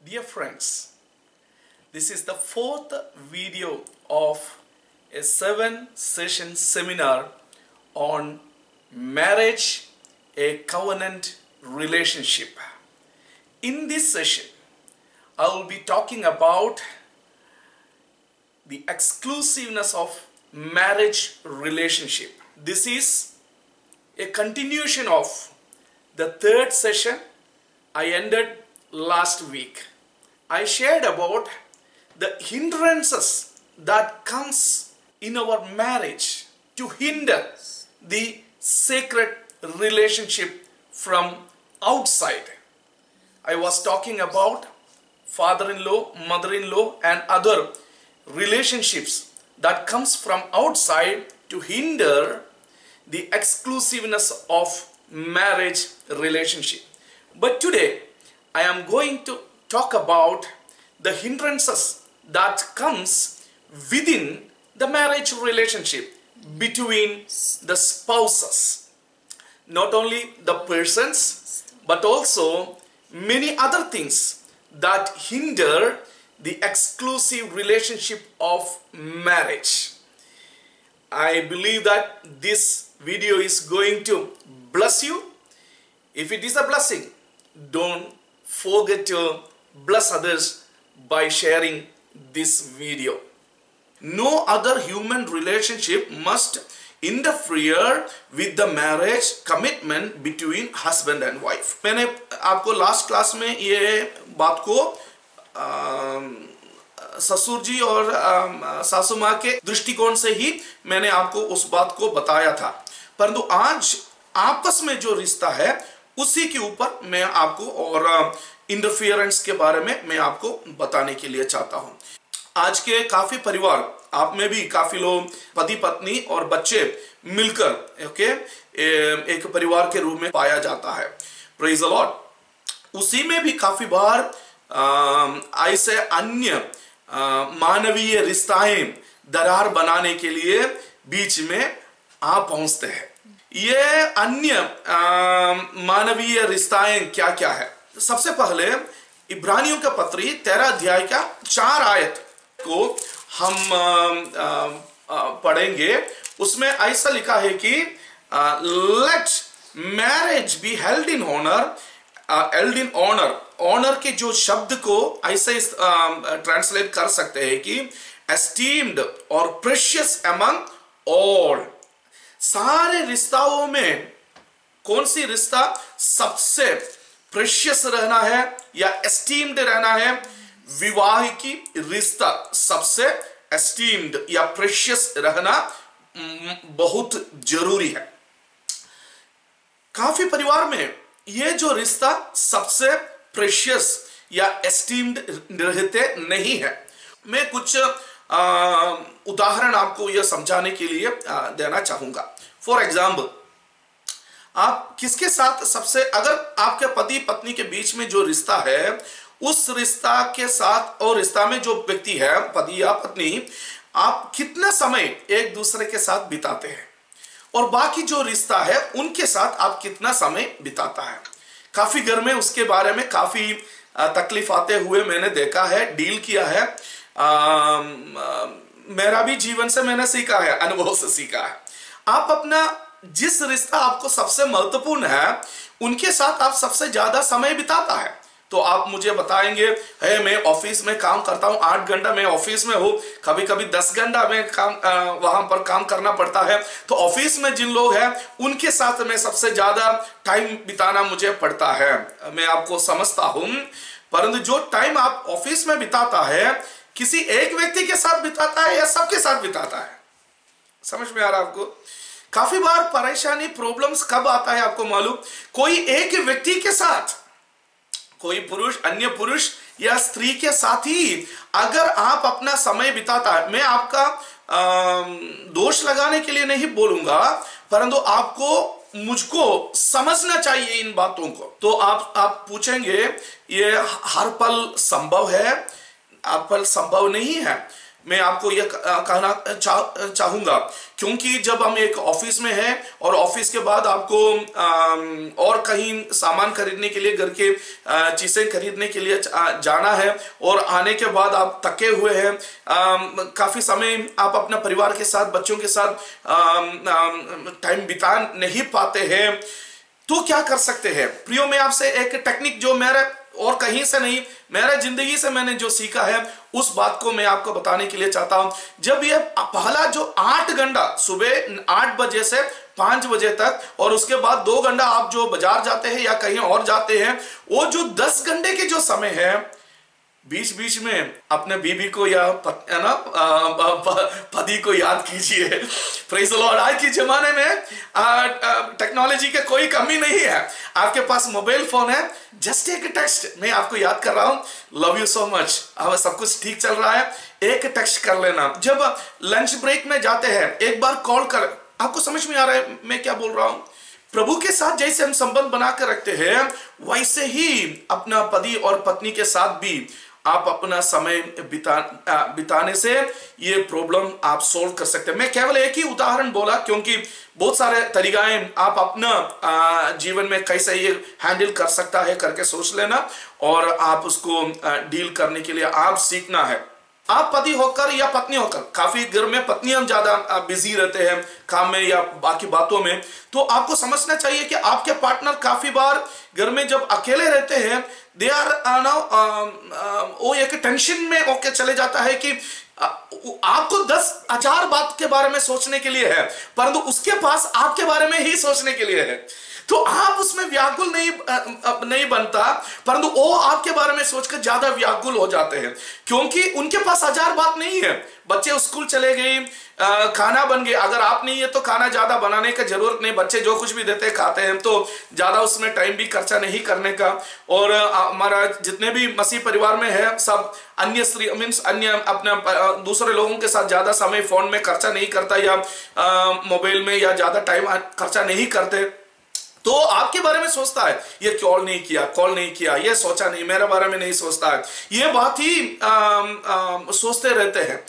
Dear friends, this is the fourth video of a 7-session seminar on marriage, a covenant relationship. In this session, I will be talking about the exclusiveness of marriage relationship. This is a continuation of the third session I ended last week. I shared about the hindrances that comes in our marriage to hinder the sacred relationship from outside. I was talking about father-in-law, mother-in-law and other relationships that comes from outside to hinder the exclusiveness of marriage relationship. But today I am going to talk about the hindrances that comes within the marriage relationship between the spouses. Not only the persons, but also many other things that hinder the exclusive relationship of marriage. I believe that this video is going to bless you. If it is a blessing, don't forget to bless others by sharing this video. No other human relationship must interfere with the marriage commitment between husband and wife. मैंने आपको last class में ये बात को ससुर जी और सासू माँ के दृष्टिकोण से ही मैंने आपको उस बात को बताया था, परंतु आज आपस में जो रिश्ता है उसी के ऊपर मैं आपको और इंटरफियरेंस के बारे में मैं आपको बताने के लिए चाहता हूं। आज के काफी परिवार, आप में भी काफी लोग पति पत्नी और बच्चे मिलकर एक परिवार के रूप में पाया जाता है। Praise the Lord. उसी में भी काफी बार ऐसे अन्य मानवीय रिश्ताएं दरार बनाने के लिए बीच में आ पहुंचते हैं। ये अन्य मानवीय रिश्ताएं क्या क्या है? सबसे पहले इब्रानियों का पत्री 13 अध्याय का 4 आयत को हम पढ़ेंगे। उसमें ऐसा लिखा है कि let marriage be held in honour. Honour के जो शब्द को ऐसे ट्रांसलेट कर सकते हैं कि एस्टीम्ड और प्रेशियस अमंग ऑल। सारे रिश्ताओं में कौन सी रिश्ता सबसे प्रेशियस रहना है या एस्टीम्ड रहना है? विवाह की रिश्ता सबसे एस्टीम्ड या प्रेशियस रहना बहुत जरूरी है। काफी परिवार में ये जो रिश्ता सबसे प्रेशियस या एस्टीम्ड रहते नहीं है। मैं कुछ उदाहरण आपको यह समझाने के लिए देना चाहूंगा। फॉर एग्जाम्पल, आप किसके साथ सबसे, अगर आपके पति पत्नी के बीच में जो रिश्ता है उस रिश्ता के साथ और रिश्ता में जो व्यक्ति है पति या पत्नी, आप कितना समय एक दूसरे के साथ बिताते हैं और बाकी जो रिश्ता है उनके साथ आप कितना समय बिताता है। काफी घर में उसके बारे में काफी तकलीफ आते हुए मैंने देखा है, डील किया है। मेरा भी जीवन से मैंने सीखा है, अनुभव से सीखा है। आप अपना जिस रिश्ता आपको सबसे महत्वपूर्ण है उनके साथ आप सबसे ज्यादा समय बिताता है, तो आप मुझे बताएंगे, है मैं ऑफिस में काम करता हूं, 8 घंटा मैं ऑफिस में हूं, कभी कभी 10 घंटा में काम वहां पर काम करना पड़ता है। तो ऑफिस में जिन लोग हैं उनके साथ में सबसे ज्यादा टाइम बिताना मुझे पड़ता है। मैं आपको समझता हूं, परंतु जो टाइम आप ऑफिस में बिताता है किसी एक व्यक्ति के साथ बिताता है या सबके साथ बिताता है? समझ में आ रहा आपको? काफी बार परेशानी, प्रॉब्लम्स कब आता है आपको मालूम? कोई एक व्यक्ति के साथ, कोई पुरुष अन्य पुरुष या स्त्री के साथ ही अगर आप अपना समय बिताता है, मैं आपका दोष लगाने के लिए नहीं बोलूंगा, परंतु आपको मुझको समझना चाहिए इन बातों को। तो आप पूछेंगे ये हर पल संभव है? हर पल संभव नहीं है। मैं आपको यह कहना चाहूंगा, क्योंकि जब हम एक ऑफिस में हैं और ऑफिस के बाद आपको और कहीं सामान खरीदने के लिए, घर के चीजें खरीदने के लिए जाना है और आने के बाद आप थके हुए हैं, काफी समय आप अपना परिवार के साथ, बच्चों के साथ टाइम बिता नहीं पाते हैं, तो क्या कर सकते हैं? प्रियो, मैं आपसे एक टेक्निक जो मेरे और कहीं से नहीं, मेरे जिंदगी से मैंने जो सीखा है उस बात को मैं आपको बताने के लिए चाहता हूं। जब ये पहला जो 8 घंटा सुबह 8 बजे से 5 बजे तक और उसके बाद 2 घंटा आप जो बाजार जाते हैं या कहीं और जाते हैं, वो जो 10 घंटे के जो समय है, बीच बीच में अपने बीबी को या पति को याद कीजिए। Praise the Lord. आज के जमाने में टेक्नोलॉजी की कोई कमी नहीं है। आपके पास मोबाइल फोन है, जस्ट एक टेक्स्ट, मैं आपको याद कर रहा हूं, लव यू सो मच, अब सब कुछ ठीक चल रहा है, एक टेक्स्ट कर लेना। जब लंच ब्रेक में जाते हैं, एक बार कॉल कर। आपको समझ में आ रहा है मैं क्या बोल रहा हूं? प्रभु के साथ जैसे हम संबंध बनाकर रखते हैं, वैसे ही अपना पति और पत्नी के साथ भी आप अपना समय बिताने से ये प्रॉब्लम आप सोल्व कर सकते हैं। मैं केवल एक ही उदाहरण बोला, क्योंकि बहुत सारे तरीकाएं आप अपना जीवन में कैसे ये हैंडल कर सकता है करके सोच लेना और आप उसको डील करने के लिए आप सीखना है। आप पति होकर या पत्नी होकर, काफी घर में पत्नियां ज्यादा बिजी रहते हैं काम में या बाकी बातों में, तो आपको समझना चाहिए कि आपके पार्टनर काफी बार घर में जब अकेले रहते हैं, दे आर वो एक टेंशन में होके चले जाता है कि आपको 10,000 बात के बारे में सोचने के लिए है, परंतु उसके पास आपके बारे में ही सोचने के लिए है। तो आप उसमें व्याकुल नहीं बनता, परंतु वो आपके बारे में सोचकर ज्यादा व्याकुल हो जाते हैं, क्योंकि उनके पास 1000 बात नहीं है। बच्चे स्कूल चले गए, खाना बन गया, अगर आप नहीं है तो खाना ज्यादा बनाने की जरूरत नहीं, बच्चे जो कुछ भी देते खाते हैं, तो ज्यादा उसमें टाइम भी खर्चा नहीं करने का। और हमारा जितने भी मसीह परिवार में है, सब अन्य स्त्री मीन्स अन्य अपने दूसरे लोगों के साथ ज्यादा समय फोन में खर्चा नहीं करता या मोबाइल में या ज्यादा टाइम खर्चा नहीं करते, तो आपके बारे में सोचता है, ये कॉल नहीं किया, ये सोचा नहीं, मेरे बारे में नहीं सोचता है, ये बात ही सोचते रहते हैं।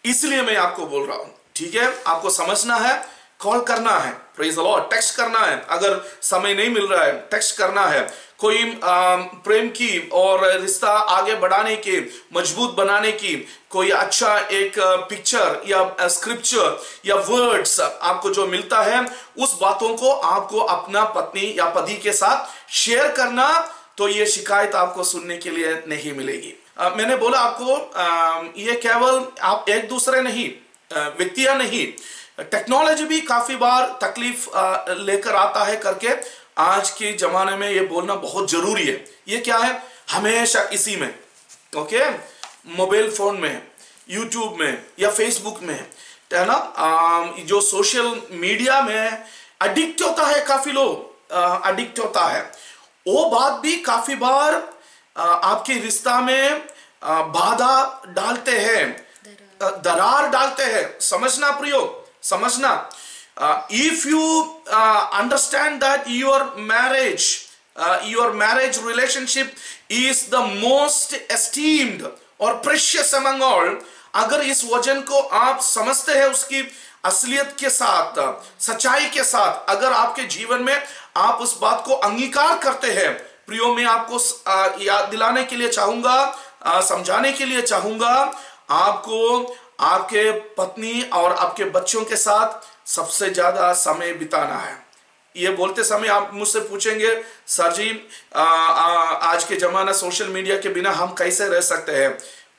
इसलिए मैं आपको बोल रहा हूं, ठीक है, आपको समझना है, कॉल करना है, प्रेज़ द लॉर्ड, टेक्स्ट करना है, अगर समय नहीं मिल रहा है टेक्स्ट करना है। कोई प्रेम की और रिश्ता आगे बढ़ाने की, मजबूत बनाने की कोई अच्छा एक पिक्चर या स्क्रिप्चर या वर्ड्स आपको जो मिलता है, उस बातों को आपको अपना पत्नी या पति के साथ शेयर करना, तो ये शिकायत आपको सुनने के लिए नहीं मिलेगी। मैंने बोला आपको ये केवल आप एक दूसरे नहीं, व्यक्तियां नहीं, टेक्नोलॉजी भी काफी बार तकलीफ लेकर आता है करके आज के जमाने में ये बोलना बहुत जरूरी है। ये क्या है? हमेशा इसी में, ओके, मोबाइल फोन में, यूट्यूब में या फेसबुक में, है ना, जो सोशल मीडिया में एडिक्ट होता है, काफी लोग एडिक्ट होता है। वो बात भी काफी बार आपके रिश्ता में बाधा डालते हैं, दरार डालते हैं। समझना प्रियो, समझना। If you understand that your marriage relationship is the most esteemed or precious among all, अगर इस वचन को आप समझते हैं उसकी असलियत के साथ, सच्चाई के साथ, अगर आपके जीवन में आप उस बात को अंगीकार करते हैं, प्रियो, मैं आपको याद दिलाने के लिए चाहूंगा, समझाने के लिए चाहूंगा, आपको आपके पत्नी और आपके बच्चों के साथ सबसे ज्यादा समय बिताना है। ये बोलते समय आप मुझसे पूछेंगे, सर जी आज के जमाना सोशल मीडिया के बिना हम कैसे रह सकते हैं?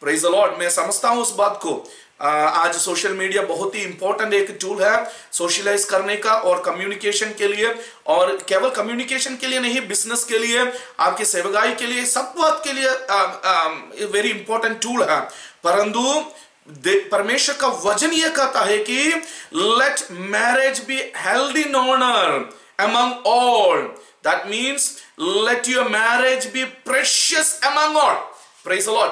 Praise the Lord. मैं समझता हूं उस बात को। आज सोशल मीडिया बहुत ही इंपॉर्टेंट एक टूल है सोशलाइज करने का और कम्युनिकेशन के लिए, और केवल कम्युनिकेशन के लिए नहीं, बिजनेस के लिए, आपके सेवकाई के लिए, सब बात के लिए वेरी इंपॉर्टेंट टूल है। परंतु परमेश्वर का वचन यह कहता है कि let marriage be held in honour among all. That means let your marriage be precious among all. Praise the Lord.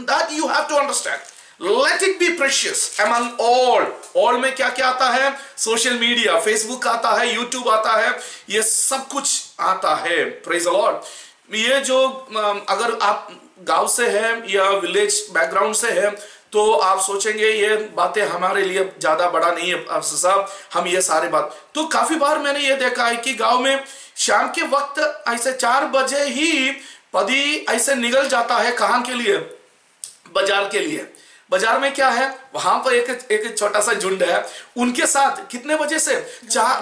That you have to understand. Let it be precious among all. All में क्या क्या आता है? Social media, Facebook आता है, YouTube आता है, ये सब कुछ आता है। Praise the Lord. ये जो अगर आप गांव से हैं या विलेज बैकग्राउंड से हैं, तो आप सोचेंगे ये बातें हमारे लिए ज्यादा बड़ा नहीं है अफसर साहब, हम ये सारे बात। तो काफी बार मैंने ये देखा है कि गांव में शाम के वक्त ऐसे 4 बजे ही पति ऐसे निकल जाता है, कहाँ के लिए, बाजार के लिए। बाजार में क्या है, वहां पर एक छोटा सा झुंड है, उनके साथ कितने बजे से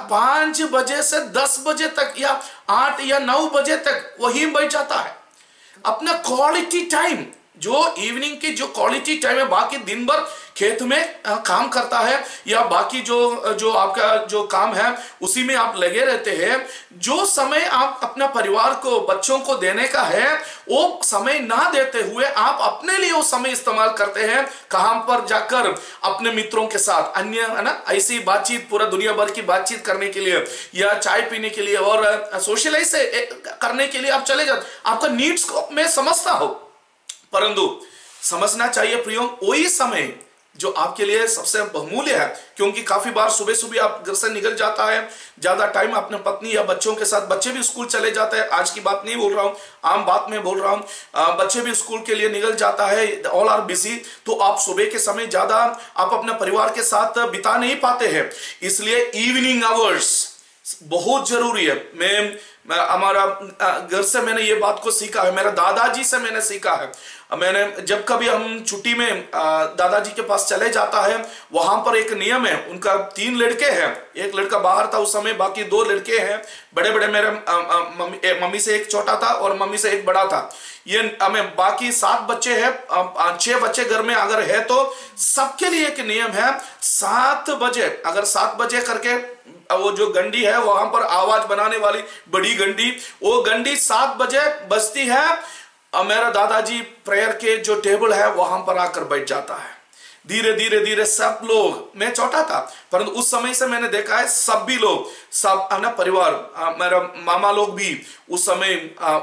5 बजे से 10 बजे तक या 8 या 9 बजे तक वहीं बैठ जाता है। अपना क्वालिटी टाइम, जो इवनिंग की जो क्वालिटी टाइम है, बाकी दिन भर खेत में काम करता है या बाकी जो आपका जो काम है उसी में आप लगे रहते हैं। जो समय आप अपना परिवार को, बच्चों को देने का है, वो समय ना देते हुए आप अपने लिए वो समय इस्तेमाल करते हैं, कहां पर जाकर अपने मित्रों के साथ अन्य है ना ऐसी बातचीत, पूरा दुनिया भर की बातचीत करने के लिए या चाय पीने के लिए और सोशलाइज करने के लिए आप चले जाते। आपका नीड्स को मैं समझता हूं, परंतु समझना चाहिए प्रियो, वही समय जो आपके लिए सबसे बहुमूल्य है, क्योंकि काफी बार सुबह सुबह आप घर से निकल जाता है, ज्यादा टाइम अपने पत्नी या बच्चों के साथ, बच्चे भी स्कूल चले जाते हैं, आज की बात नहीं बोल रहा हूं, आम बात में बोल रहा हूं, बच्चे भी स्कूल के लिए निकल जाता है, ऑल आर बिजी, तो आप सुबह के समय ज्यादा आप अपने परिवार के साथ बिता नहीं पाते हैं। इसलिए इवनिंग आवर्स बहुत जरूरी है। मैं हमारा घर से मैंने ये बात को सीखा है, मेरे दादाजी से मैंने सीखा है। मैंने जब कभी हम छुट्टी में दादाजी के पास चले जाता है, वहां पर एक नियम है, उनका 3 लड़के हैं, एक लड़का बाहर था उस समय, बाकी 2 लड़के हैं बड़े बड़े, मेरे मम्मी से एक छोटा था और मम्मी से एक बड़ा था। ये हमें बाकी 7 बच्चे हैं, 6 बच्चे घर में अगर है तो सबके लिए एक नियम है, 7 बजे, अगर 7 बजे करके वो जो घंटी है वहां पर आवाज बनाने वाली बड़ी घंटी, वो घंटी 7 बजे बजती है, मेरा दादाजी प्रेयर के जो टेबल है वहां पर आकर बैठ जाता है। धीरे धीरे धीरे सब लोग, मैं छोटा था परंतु उस समय से मैंने देखा है सभी लोग, सब ना परिवार, मेरा मामा लोग भी उस समय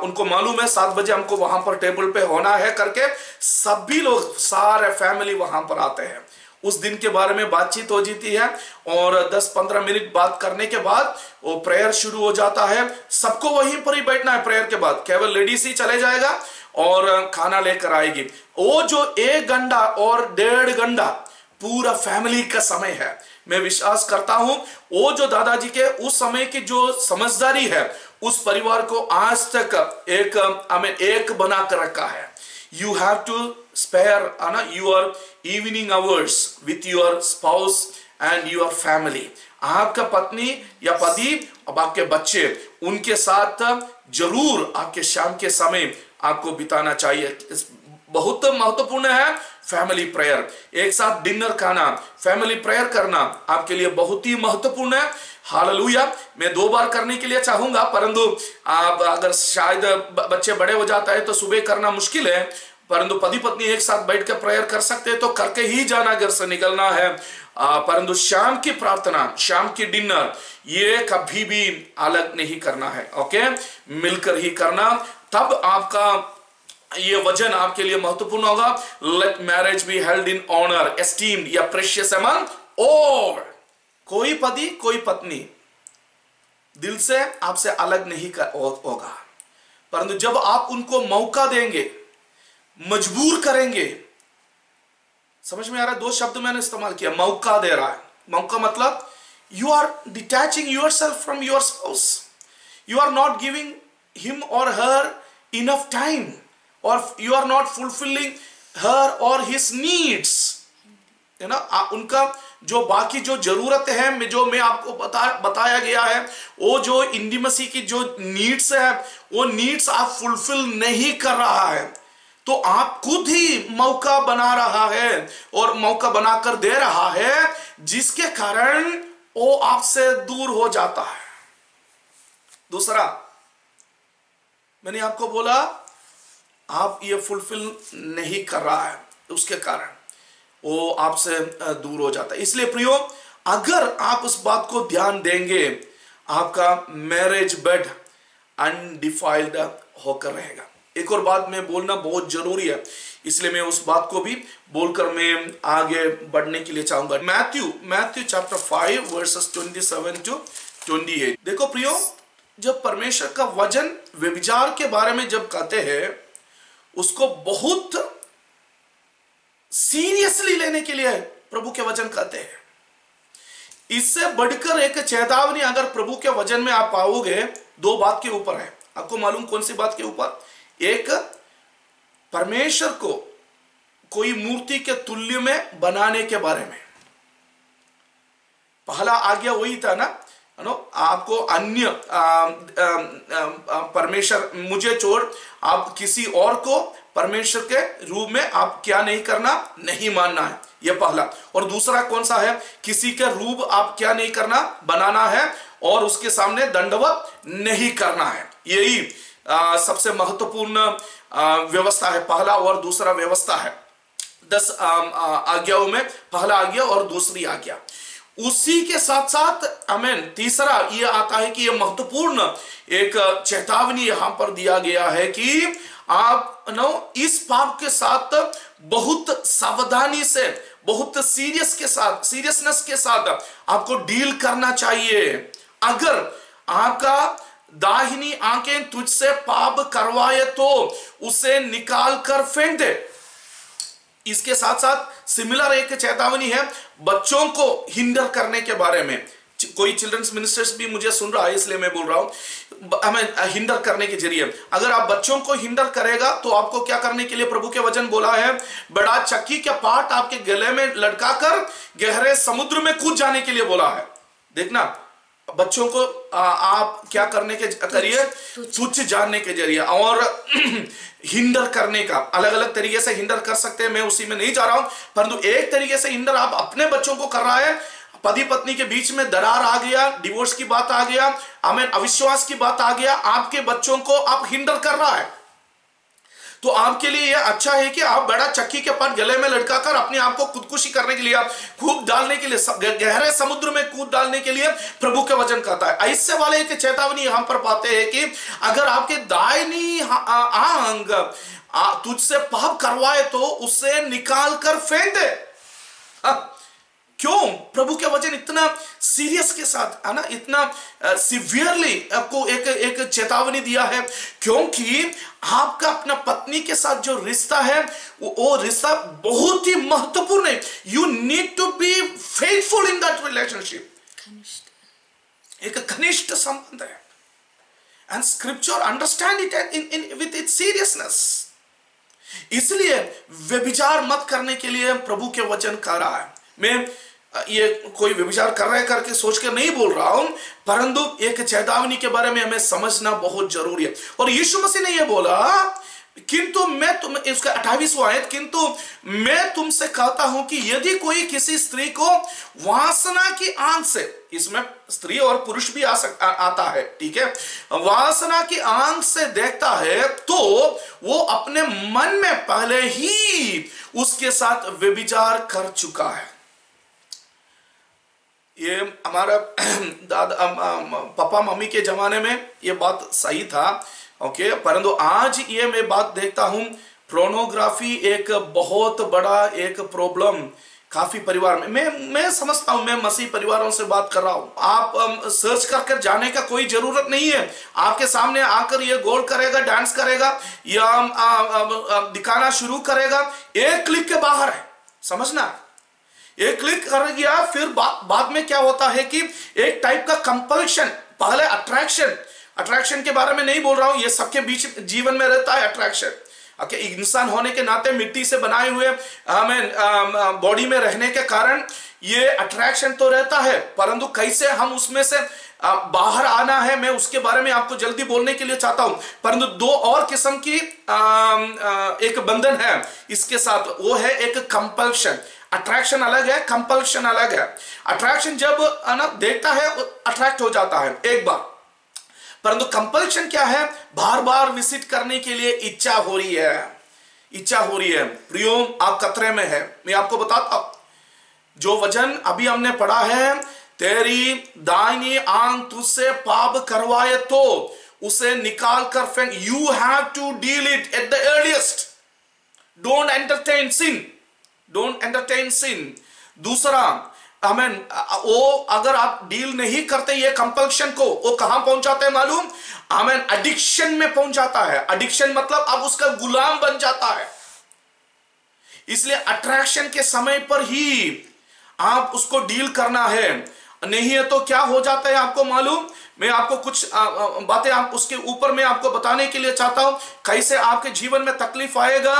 उनको मालूम है 7 बजे हमको वहां पर टेबल पे होना है करके, सभी लोग सारे फैमिली वहां पर आते हैं। उस दिन के बारे में बातचीत हो जाती है और 10-15 मिनट बात करने के बाद वो प्रेयर शुरू हो जाता है। सबको वहीं पर ही बैठना है, प्रेयर के बाद केवल लेडीज ही चले जाएगा और खाना लेकर आएगी। वो जो 1 घंटा और 1.5 घंटा पूरा फैमिली का समय है। मैं विश्वास करता हूं वो जो दादाजी के उस समय की जो समझदारी है, उस परिवार को आज तक एक बना कर रखा है। You have to spare your evening hours with your spouse and your family. आपका पत्नी या पति और आपके बच्चे, उनके साथ जरूर आपके शाम के समय आपको बिताना चाहिए। बहुत महत्वपूर्ण है फैमिली प्रेयर, एक साथ डिनर खाना, फैमिली प्रेयर करना आपके लिए बहुत ही महत्वपूर्ण है। हालेलुया। मैं 2 बार करने के लिए चाहूंगा, परंतु आप अगर शायद बच्चे बड़े हो जाता है तो सुबह करना मुश्किल है, परंतु पति पत्नी एक साथ बैठ कर प्रेयर कर सकते हैं तो करके ही जाना, घर से निकलना है। परंतु शाम की प्रार्थना, शाम की डिनर, ये कभी भी अलग नहीं करना है, ओके, मिलकर ही करना, तब आपका ये वजन आपके लिए महत्वपूर्ण होगा। Let marriage be held in honour, esteemed या प्रेशियस अमंग ऑल। कोई पति कोई पत्नी दिल से आपसे अलग नहीं होगा, परंतु जब आप उनको मौका देंगे, मजबूर करेंगे, समझ में आ रहा है? 2 शब्द मैंने इस्तेमाल किया, मौका दे रहा है। मौका मतलब you are detaching yourself from your spouse, you are not giving him or her enough time, और you are not fulfilling her or his needs, है ना। उनका जो बाकी जो जरूरत है, जो मैं आपको बताया गया है, वो जो इंटीमेसी की जो नीड्स है, वो नीड्स आप फुलफिल नहीं कर रहा है, तो आप खुद ही मौका बना रहा है और मौका बनाकर दे रहा है, जिसके कारण वो आपसे दूर हो जाता है। दूसरा, मैंने आपको बोला आप ये फुलफिल नहीं कर रहा है, उसके कारण वो आपसे दूर हो जाता है। इसलिए प्रियो, अगर आप उस बात को ध्यान देंगे, आपका मैरिज बेड अनडिफाइल्ड होकर रहेगा। एक और बात मैं बोलना बहुत जरूरी है, इसलिए मैं उस बात को भी बोलकर मैं आगे बढ़ने के लिए चाहूंगा। Matthew chapter 5 versus 27 to 28। देखो प्रियो, जब परमेश्वर का वचन व्यभिचार के बारे में जब कहते हैं, उसको बहुत सीरियसली लेने के लिए प्रभु के वचन कहते हैं। इससे बढ़कर एक चेतावनी अगर प्रभु के वचन में आप पाओगे, दो बात के ऊपर है। आपको मालूम कौन सी बात के ऊपर? एक, परमेश्वर को कोई मूर्ति के तुल्य में बनाने के बारे में। पहला आज्ञा वही था ना, आपको अन्य परमेश्वर मुझे छोड़ आप किसी और को परमेश्वर के रूप में आप क्या नहीं करना, नहीं मानना है, यह पहला। और दूसरा कौन सा है? किसी के रूप आप क्या नहीं करना, बनाना है, और उसके सामने दंडवत नहीं करना है। यही सबसे महत्वपूर्ण व्यवस्था है, पहला और दूसरा व्यवस्था है। 10 आज्ञाओं में पहला आज्ञा और दूसरी आज्ञा। उसी के साथ साथ आमेन तीसरा ये आता है कि ये महत्वपूर्ण एक चेतावनी यहां पर दिया गया है कि आप इस पाप के साथ बहुत सावधानी से, बहुत सीरियसनेस के साथ आपको डील करना चाहिए। अगर आपका दाहिनी आंखें तुझसे पाप करवाए तो उसे निकाल कर फेंक दे। इसके साथ साथ सिमिलर एक चेतावनी है बच्चों को हिंडर करने के बारे में। कोई चिल्ड्रंस मिनिस्टर्स भी मुझे सुन रहा है, इसलिए मैं बोल रहा हूं, हमें हिंडर करने के जरिए अगर आप बच्चों को हिंडर करेगा तो आपको क्या करने के लिए प्रभु के वचन बोला है? बड़ा चक्की के पाट आपके गले में लटकाकर गहरे समुद्र में कूद जाने के लिए बोला है। देखना, बच्चों को आप क्या करने के करिए? तुच्छ जानने के जरिए। और हिंडर करने का अलग अलग तरीके से हिंडर कर सकते हैं, मैं उसी में नहीं जा रहा हूं, परंतु एक तरीके से हिंडर आप अपने बच्चों को कर रहा है। पति पत्नी के बीच में दरार आ गया, डिवोर्स की बात आ गया, अविश्वास की बात आ गया, आपके बच्चों को आप हिंडर कर रहा है, तो आपके लिए यह अच्छा है कि आप बड़ा चक्की के पास गले में लटकाकर अपने आप को खुदकुशी करने के लिए, आप कूद डालने के लिए, गहरे समुद्र में कूद डालने के लिए प्रभु के वचन कहता है। ऐसे वाले एक चेतावनी यहां पर पाते हैं कि अगर आपके दाहिनी आंग तुझसे पाप करवाए तो उसे निकाल कर फेंक दे। क्यों प्रभु के वचन इतना सीरियस के साथ है ना, इतना सिवियरली आपको एक चेतावनी दिया है? क्योंकि आपका अपना पत्नी के साथ जो रिश्ता है वो रिश्ता बहुत ही महत्वपूर्ण है। You need to be faithful in that relationship. एक घनिष्ठ संबंध है, and scripture understand it in with its seriousness. इसलिए व्यभिचार मत करने के लिए प्रभु के वचन कह रहा है। मैं ये कोई व्यभिचार कर रहे करके सोच कर नहीं बोल रहा हूं, परंतु एक चेतावनी के बारे में हमें समझना बहुत जरूरी है। और यीशु मसीह ने यह बोला, किंतु मैं तुम, इसका 28वां आयत, किंतु मैं तुमसे कहता हूं कि यदि कोई किसी स्त्री को वासना की आंख से, इसमें स्त्री और पुरुष भी आता है, ठीक है, वासना की आंख से देखता है तो वो अपने मन में पहले ही उसके साथ व्यभिचार कर चुका है। ये हमारा दादा पापा मम्मी के जमाने में ये बात सही था, ओके, परंतु आज ये मैं बात देखता हूं, पोर्नोग्राफी एक बहुत बड़ा एक प्रॉब्लम काफी परिवार में। मैं समझता हूं, मैं मसीह परिवारों से बात कर रहा हूं। आप सर्च कर जाने का कोई जरूरत नहीं है। आपके सामने आकर ये गोल करेगा, डांस करेगा या दिखाना शुरू करेगा, एक क्लिक के बाहर है, समझना। एक क्लिक कर गया, फिर बाद में क्या होता है कि एक टाइप का कंपल्शन, पहले अट्रैक्शन के बारे में नहीं बोल रहा हूं, ये सबके बीच जीवन में रहता है अट्रैक्शन। ओके, इंसान होने के नाते मिट्टी से बनाए हुए हमें बॉडी में रहने के कारण ये अट्रैक्शन तो रहता है, परंतु कैसे हम उसमें से बाहर आना है, मैं उसके बारे में आपको जल्दी बोलने के लिए चाहता हूं। परंतु दो और किस्म की एक बंधन है इसके साथ, वो है एक कंपल्शन। अट्रैक्शन अलग है, कंपल्शन अलग है। अट्रैक्शन जब ना देखता है अट्रैक्ट हो जाता है एक बार, परंतु कंपल्शन क्या है? बार बार विजिट करने के लिए इच्छा हो रही है। प्रियो, आप खतरे में है। मैं आपको बताता हूं, जो वचन अभी हमने पढ़ा है, तेरी दाहिनी आंख तुझसे पाप करवाए तो उसे निकाल कर फेंक। You have to deal it at the earliest. Don't entertain sin. दूसरा, वो अगर आप डील नहीं करते ये कंपल्शन को, वो कहां पहुंचाते हैं मालूम? एडिक्शन में पहुंच जाता है। एडिक्शन मतलब अब उसका गुलाम बन जाता है। इसलिए अट्रैक्शन के समय पर ही आप उसको डील करना है, नहीं है तो क्या हो जाता है आपको मालूम। मैं आपको कुछ बातें आप उसके ऊपर में आपको बताने के लिए चाहता हूं, कैसे आपके जीवन में तकलीफ आएगा।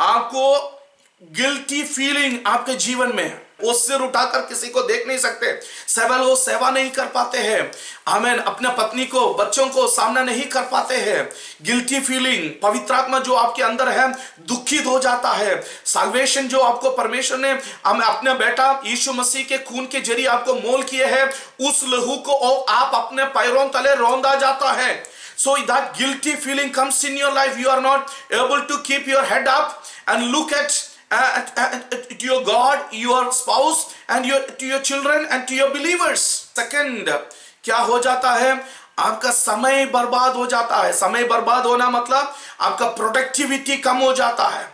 आपको गिल्टी फीलिंग आपके जीवन में, वो सिर उठाकर किसी को देख नहीं सकते, वो सेवा नहीं कर पाते हैं, आमेन, अपने पत्नी को बच्चों को सामना नहीं कर पाते हैं। गिल्टी फीलिंग, पवित्र आत्मा जो आपके अंदर है दुखित हो जाता है। साल्वेशन जो आपको परमेश्वर ने अपने बेटा यीशु मसीह के खून के जरिए आपको मोल किए हैं, उस लहू को आप अपने पैरों तले रौंदा जाता है। So that guilty feeling comes in your life. You are not able to keep your head up and look to your God, your spouse, and to your children and to your believers. Second, क्या हो जाता है, आपका समय बर्बाद हो जाता है। समय बर्बाद होना मतलब आपका प्रोडक्टिविटी कम हो जाता है।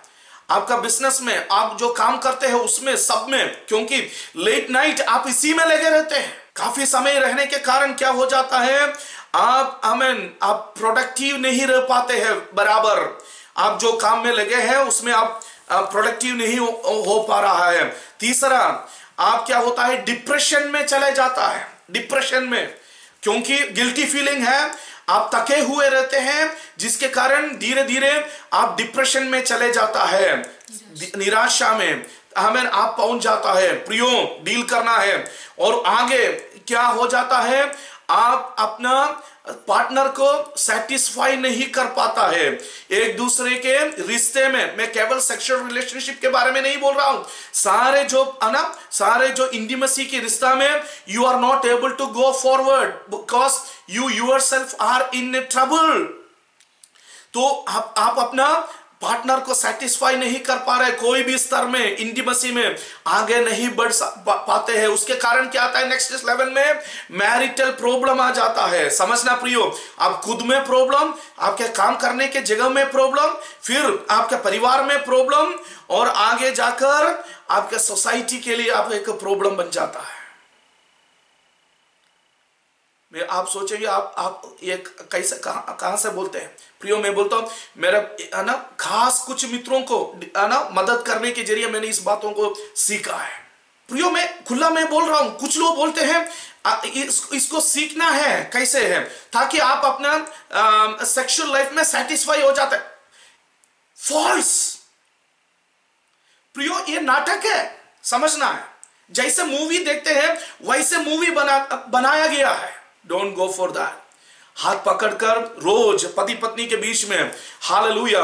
आपका बिजनेस में आप जो काम करते हैं उसमें सब में, क्योंकि लेट नाइट आप इसी में लगे रहते हैं, काफी समय रहने के कारण क्या हो जाता है, आप प्रोडक्टिव नहीं रह पाते हैं बराबर। आप जो काम में लगे हैं उसमें आप प्रोडक्टिव नहीं हो पा रहा है। तीसरा, आप क्या होता है, डिप्रेशन में चले जाता है। डिप्रेशन में, क्योंकि गिल्टी फीलिंग है, आप थके हुए रहते हैं, जिसके कारण धीरे धीरे आप डिप्रेशन में चले जाता है, निराशा में आप पहुंच जाता है। प्रियो, डील करना है। और आगे क्या हो जाता है, आप अपना पार्टनर को सेटिस्फाई नहीं कर पाता है। एक दूसरे के रिश्ते में, मैं केवल सेक्सुअल रिलेशनशिप के बारे में नहीं बोल रहा हूं, सारे जो इंटीमेसी की रिश्ता में you are not able to go forward because you yourself are in trouble. तो आप अपना पार्टनर को सेटिस्फाई नहीं कर पा रहे, कोई भी स्तर में इंटीमेसी में आगे नहीं बढ़ पाते हैं। उसके कारण क्या आता है, नेक्स्ट लेवल में मैरिटल प्रॉब्लम आ जाता है। समझना प्रियो, आप खुद में प्रॉब्लम, आपके काम करने के जगह में प्रॉब्लम, फिर आपके परिवार में प्रॉब्लम, और आगे जाकर आपके सोसाइटी के लिए आप एक प्रॉब्लम बन जाता है। आप सोचेंगे आप ये कैसे कहां से बोलते हैं। प्रियो, मैं बोलता हूं, मेरा खास कुछ मित्रों को मदद करने के जरिए मैंने इस बातों को सीखा है। प्रियो, मैं खुला मैं बोल रहा हूं, कुछ लोग बोलते हैं इसको सीखना है कैसे है, ताकि आप अपना सेक्सुअल लाइफ में सेटिस्फाई हो जाते हैं। फॉल्स प्रियो, ये नाटक है, समझना है। जैसे मूवी देखते हैं वैसे मूवी बनाया गया है। Don't go for that. हाथ पकड़कर रोज पति पत्नी के बीच में, हालेलुया,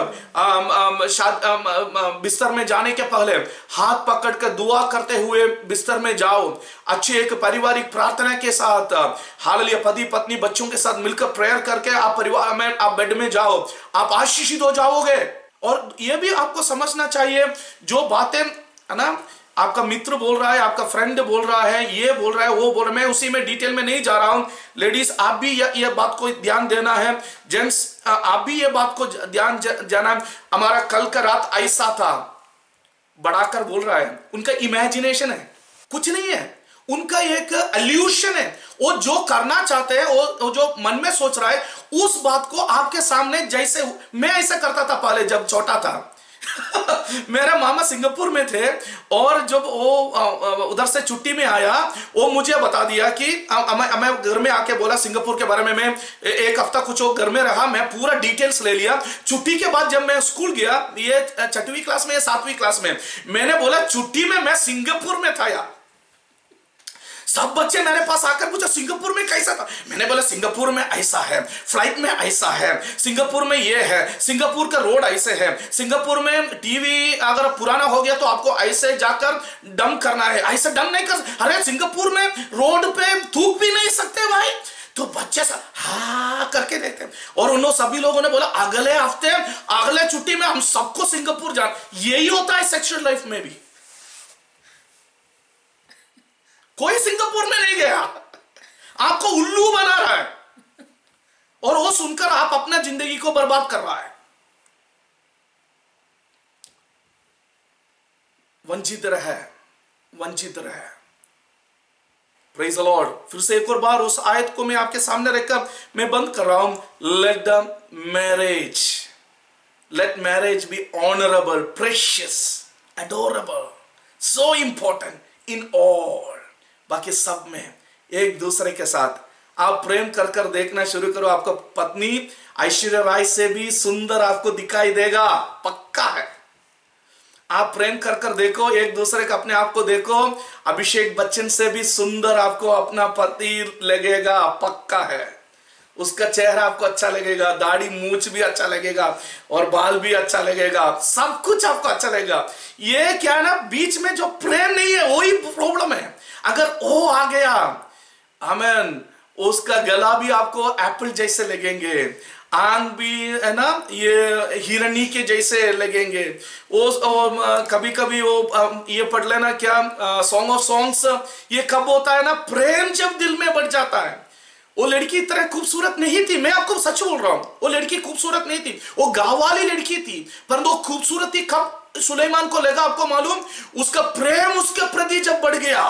बिस्तर में जाने के पहले हाथ पकड़कर दुआ करते हुए बिस्तर में जाओ, अच्छी एक पारिवारिक प्रार्थना के साथ, हालेलुया, पति पत्नी बच्चों के साथ मिलकर प्रेयर करके आप परिवार में, आप बेड में जाओ, आप आशीषित हो जाओगे। और यह भी आपको समझना चाहिए, जो बातें आपका मित्र बोल रहा है, आपका फ्रेंड बोल रहा है, ये बोल रहा है, वो बोल रहा है, मैं उसी में डिटेल में नहीं जा रहा हूं। लेडीज, आप भी ये बात को ध्यान देना है। जेंट्स, आप भी ये बात को ध्यान देना। हमारा कल का रात ऐसा था, बढ़ाकर बोल रहा है, उनका इमेजिनेशन है, कुछ नहीं है, उनका एक इल्यूशन है। वो जो करना चाहते हैं, वो जो मन में सोच रहा है, उस बात को आपके सामने, जैसे मैं ऐसा करता था पहले जब छोटा था। मेरा मामा सिंगापुर में थे, और जब वो उधर से छुट्टी में आया, वो मुझे बता दिया कि मैं घर में आके बोला सिंगापुर के बारे में। मैं एक हफ्ता कुछ घर में रहा, मैं पूरा डिटेल्स ले लिया। छुट्टी के बाद जब मैं स्कूल गया, ये 6वीं क्लास में या 7वीं क्लास में, मैंने बोला छुट्टी में मैं सिंगापुर में था यार। सब बच्चे मेरे पास आकर पूछा सिंगापुर में कैसा था। मैंने बोला सिंगापुर में ऐसा है, फ्लाइट में ऐसा है, सिंगापुर में ये है, सिंगापुर का रोड ऐसे है, सिंगापुर में टीवी अगर पुराना हो गया तो आपको ऐसे जाकर डंप करना है, ऐसे डंप नहीं कर, अरे सिंगापुर में रोड पे थूक भी नहीं सकते भाई। तो बच्चे हाँ करके देते, और उन्होंने सभी लोगों ने बोला अगले हफ्ते, अगले छुट्टी में हम सबको सिंगापुर जाना। यही होता है सेक्सुअल लाइफ में भी। कोई सिंगापुर में नहीं गया, आपको उल्लू बना रहा है, और वो सुनकर आप अपना जिंदगी को बर्बाद कर रहा है। वंचित रहे, वंचित रहे। Praise the Lord. फिर से एक और बार उस आयत को मैं आपके सामने रखकर मैं बंद कर रहा हूं। Let the marriage be honourable, precious, adorable, so important in all. बाकी सब में एक दूसरे के साथ आप प्रेम कर कर देखना शुरू करो, आपको पत्नी ऐश्वर्या राय से भी सुंदर आपको दिखाई देगा, पक्का है। आप प्रेम कर कर देखो एक दूसरे का, अपने आप को देखो, अभिषेक बच्चन से भी सुंदर आपको अपना पति लगेगा, पक्का है। उसका चेहरा आपको अच्छा लगेगा, दाढ़ी मूछ भी अच्छा लगेगा और बाल भी अच्छा लगेगा, सब कुछ आपको अच्छा लगेगा। ये क्या है ना, बीच में जो प्रेम नहीं है वही प्रॉब्लम है। अगर वो आ गया, आमेन, उसका गला भी आपको एप्पल जैसे लगेंगे, आंग भी है ना ये हिरनी के जैसे लगेंगे। वो कभी कभी वो ये पढ़ लेना क्या, सॉन्ग ऑफ सॉन्ग्स, ये कब होता है ना, प्रेम जब दिल में बढ़ जाता है। वो लड़की इतना खूबसूरत नहीं थी, मैं आपको सच बोल रहा हूं, वो लड़की खूबसूरत नहीं थी, वो गांव वाली लड़की थी, परंतु वो खूबसूरत थी। कब सुलेमान को लगा आपको मालूम, उसका प्रेम उसके प्रति जब बढ़ गया।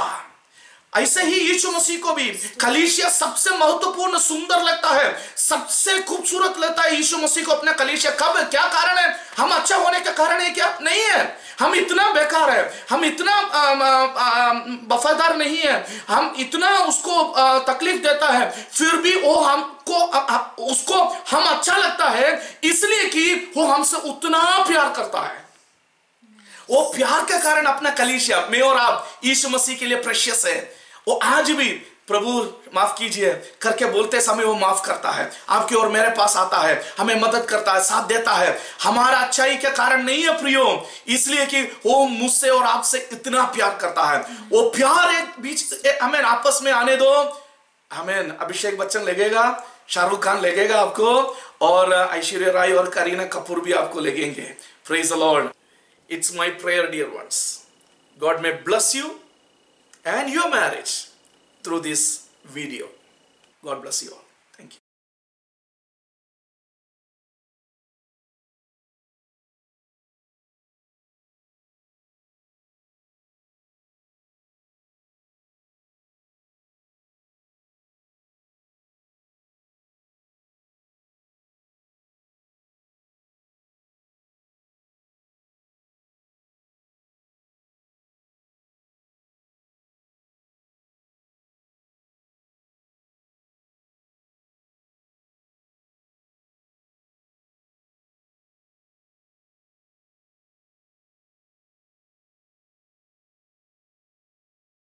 ऐसे ही यीशु मसीह को भी कलीसिया सबसे महत्वपूर्ण सुंदर लगता है, सबसे खूबसूरत लगता है यीशु मसीह को अपना कलीसिया। कब, क्या कारण है? हम अच्छा होने का कारण है क्या? नहीं है। हम इतना बेकार है, हम इतना वफादार नहीं है, हम इतना उसको तकलीफ देता है, फिर भी वो हमको उसको हम अच्छा लगता है, इसलिए कि वो हमसे उतना प्यार करता है। वो प्यार के कारण अपना कलीसिया, मैं और आप, यीशु मसीह के लिए प्रेशियस है। वो आज भी प्रभु माफ कीजिए करके बोलते समय वो माफ करता है, आपके और मेरे पास आता है, हमें मदद करता है, साथ देता है। हमारा अच्छाई के कारण नहीं है प्रियो, इसलिए कि वो मुझसे और आपसे इतना प्यार करता है। वो प्यार एक बीच हमें आपस में आने दो। हमें अभिषेक बच्चन लगेगा, शाहरुख खान लगेगा आपको, और ऐश्वर्या राय और करीना कपूर भी आपको लगेंगे। Praise the Lord. It's my prayer, dear ones. God may bless you and your marriage through this video. God bless you all.